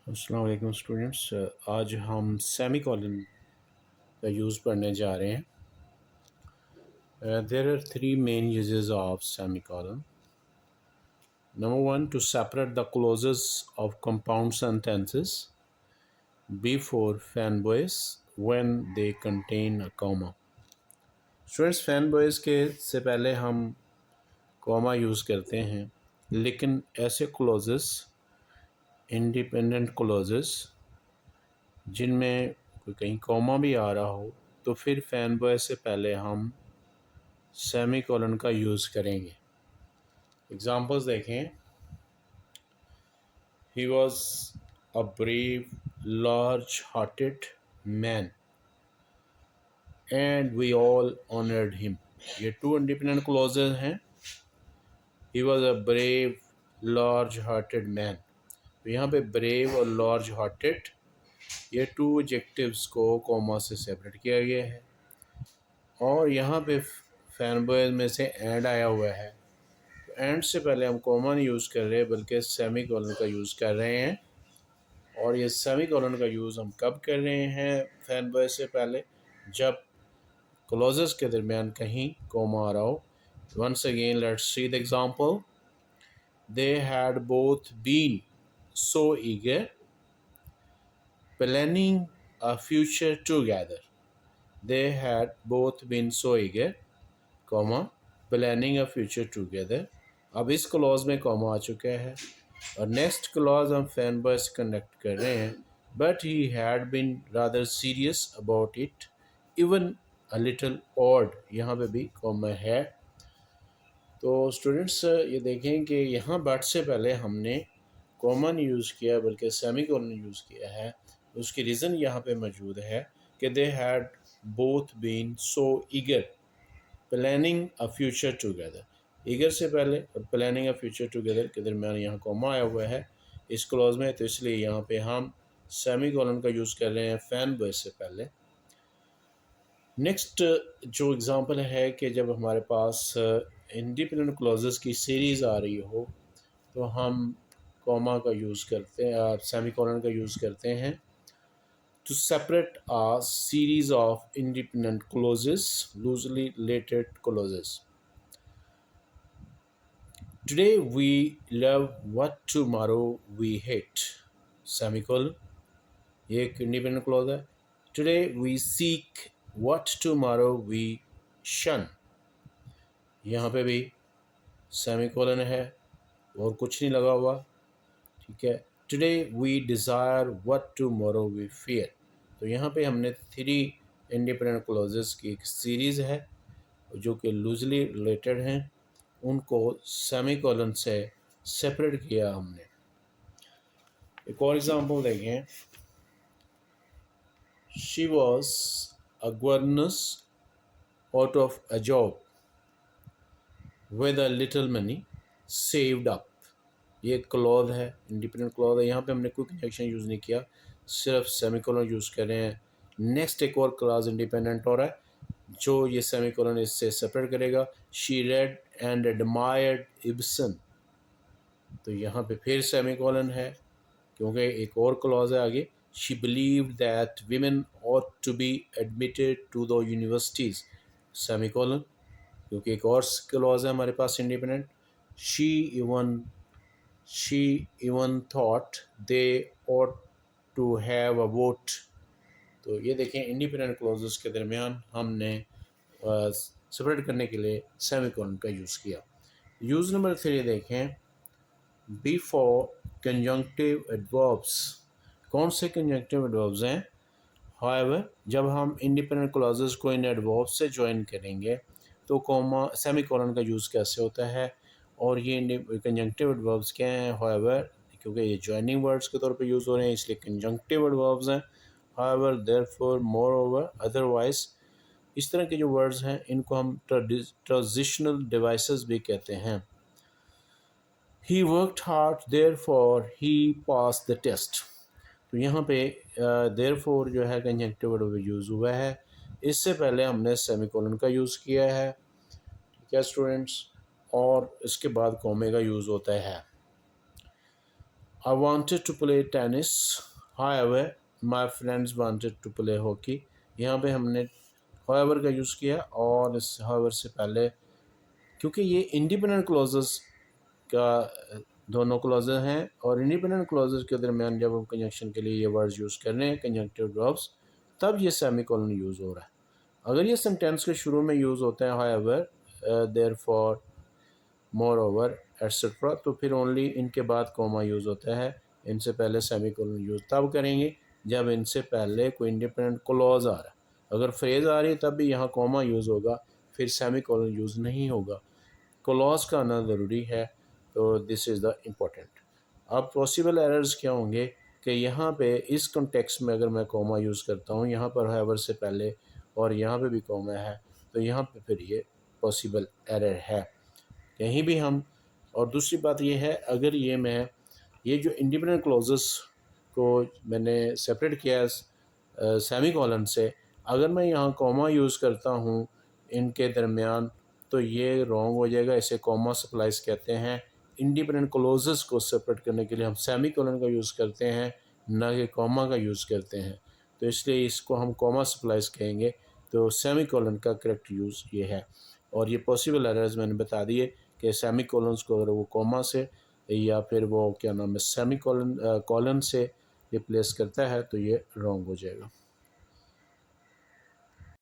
अस्सलाम वालेकुम स्टूडेंट्स। आज हम सेमी कॉलन का यूज़ पढ़ने जा रहे हैं। There are three main uses of semicolon. Number one, to separate the clauses of compound sentences before FANBOYS when they contain a comma. Students, FANBOYS के से पहले हम कॉमा यूज़ करते हैं, लेकिन ऐसे क्लॉजेस, इंडिपेंडेंट क्लॉजेस जिनमें कोई कहीं कॉमा भी आ रहा हो, तो फिर फैन बॉय से पहले हम सेमी कॉलन का यूज़ करेंगे। एग्जांपल्स देखें। He was a brave large hearted man and we all honoured him. ये टू इंडिपेंडेंट क्लॉजेज हैं। He was a brave large hearted man, तो यहाँ पे ब्रेव और लार्ज हार्टेड ये टू एडजेक्टिव्स को कॉमा से सेपरेट किया गया है। और यहाँ पे फैन बॉय में से एंड आया हुआ है, तो एंड से पहले हम कॉमा नहीं यूज़ कर रहे बल्कि सेमी कॉलन का यूज़ कर रहे हैं। और ये सेमी कॉलन का यूज़ हम कब कर रहे हैं फैन बॉय से पहले? जब क्लॉजेस के दरमियान कहीं कॉमा आ रहा हो। Once again let's see the example. They had both been so eager planning a future together. They had both been so eager comma planning a future together. अब इस क्लॉज में कॉमा आ चुका है और नेक्स्ट क्लॉज हम FANBOYS से connect कर रहे हैं। But he had been rather serious about it even a little odd, यहाँ पे भी कॉमा है। तो स्टूडेंट्स ये देखें कि यहाँ बट से पहले हमने कॉमा नहीं यूज़ किया बल्कि सेमी कॉलन यूज़ किया है। उसकी रीज़न यहाँ पे मौजूद है कि they had both been so eager planning a future together. Eager से पहले और प्लानिंग अ फ्यूचर टुगेदर के दरमियान यहाँ कॉमा आया हुआ है इस क्लॉज में, तो इसलिए यहाँ पे हम सेमी कॉलन का यूज़ कर रहे हैं फैन बॉय से पहले। नेक्स्ट जो एग्ज़ाम्पल है कि जब हमारे पास इंडिपेंडेंट क्लॉजेस की सीरीज़ आ रही हो तो हम कॉमा का यूज़ करते हैं, सेमी कॉलन का यूज़ करते हैं to separate a series of independent clauses, loosely related clauses. Today we love what tomorrow we hate. Semicolon. ये एक independent clause है. Today we seek what tomorrow we shun. यहाँ पे भी semicolon है और कुछ नहीं लगा हुआ, ठीक है। Today we desire what tomorrow we fear. तो यहाँ पे हमने थ्री इंडिपेंडेंट क्लॉजेस की एक सीरीज़ है जो कि लूजली रिलेटेड हैं, उनको सेमी कॉलन से सेपरेट किया हमने। एक और एग्जांपल देखें। She was a governance out of a job with a little money saved up. ये क्लॉज है, इंडिपेंडेंट क्लॉज है। यहाँ पे हमने कोई कंजंक्शन यूज़ नहीं किया, सिर्फ सेमी कॉलन यूज़ कर रहे हैं। नेक्स्ट एक और क्लॉज इंडिपेंडेंट हो रहा है जो ये सेमी कॉलन इससे सेपरेट करेगा। She red and admired Ibsen, तो यहाँ पे फिर सेमी कॉलन है क्योंकि एक और क्लॉज है आगे। She believed that women ought to be admitted to the universities, semicolon, क्योंकि एक और क्लॉज है हमारे पास independent. She even thought they ought to have a vote. तो ये देखें इंडिपेंडेंट क्लॉजेस के दरमियान हमने सेपरेट करने के लिए सेमी कॉलन का यूज़ किया। यूज़ नंबर 3 देखें। Before conjunctive adverbs. कौन से कंजंक्टिव एडवर्ब्स हैं? हाउएवर, जब हम इंडिपेंडेंट क्लॉजेस को इन एडवर्ब से ज्वाइन करेंगे तो कॉमा सेमी कॉलन का यूज़ कैसे होता है, और ये कंजंक्टिव एडवर्ब्स क्या हैं? हाउएवर, क्योंकि ये ज्वाइनिंग वर्ड्स के तौर पे यूज़ हो रहे हैं इसलिए कंजंक्टिव एडवर्ब्स हैं। हाउएवर, देयरफॉर, मोरओवर, अदरवाइज, इस तरह के जो वर्ड्स हैं इनको हम ट्रांजिशनल डिवाइसेस भी कहते हैं। He worked hard, therefore he passed the test. तो यहाँ पे therefore जो है कंजंक्टिव वर्ब यूज़ हुआ है, इससे पहले हमने सेमीकोलन का यूज़ किया है, ठीक है स्टूडेंट्स, और इसके बाद कॉमे का यूज़ होता है। I wanted to play tennis, however my friends wanted to play hockey. यहाँ पे हमने हाउएवर का यूज़ किया और इस हाउएवर से पहले, क्योंकि ये इंडिपेंडेंट क्लॉजेस का दोनों क्लॉजेज हैं और इंडिपेंडेंट क्लॉजेज के दरमियान जब हम कंजंक्शन के लिए ये वर्ड्स यूज़ कर रहे हैं कंजंक्टिव वर्ब्स, तब ये सेमीकोलन यूज़ हो रहा है। अगर ये सेंटेंस के शुरू में यूज़ होता है हाउएवर, देयरफॉर, मोरओवर एटसेट्रा, तो फिर ओनली इनके बाद कॉमा यूज़ होता है। इनसे पहले सेमीकोलन यूज़ तब करेंगे जब इनसे पहले कोई इंडिपेंडेंट क्लॉज आ रहा है। अगर फ्रेज़ आ रही है तब भी यहाँ कॉमा यूज़ होगा, फिर सेमीकोलन यूज़ नहीं होगा। क्लॉज का आना ज़रूरी है, तो दिस इज़ द इम्पोर्टेंट। अब पॉसिबल एरर्स क्या होंगे कि यहाँ पे इस कॉन्टेक्स्ट में अगर मैं कॉमा यूज़ करता हूँ, यहाँ पर हाउएवर से पहले और यहाँ पे भी कॉमा है, तो यहाँ पे फिर ये पॉसिबल एरर है कहीं भी हम। और दूसरी बात ये है, अगर ये जो इंडिपेंडेंट क्लॉजेस को मैंने सेपरेट किया है सेमीकोलन से, अगर मैं यहाँ कॉमा यूज़ करता हूँ इनके दरमियान, तो ये रॉन्ग हो जाएगा। इसे कॉमा सप्लाइज कहते हैं। इंडिपेंडेंट क्लॉजेस को सेपरेट करने के लिए हम सेमीकोलन का यूज़ करते हैं, ना कि कॉमा का यूज़ करते हैं। तो इसलिए इसको हम कॉमा सप्लाइज कहेंगे। तो सेमीकोलन का करेक्ट यूज़ ये है। और ये पॉसिबल एरर्स मैंने बता दिए कि सेमीकोलन्स को अगर वो कॉमा से या फिर वो क्या नाम है सेमीकोलन कॉलन से रिप्लेस करता है तो ये रॉन्ग हो जाएगा।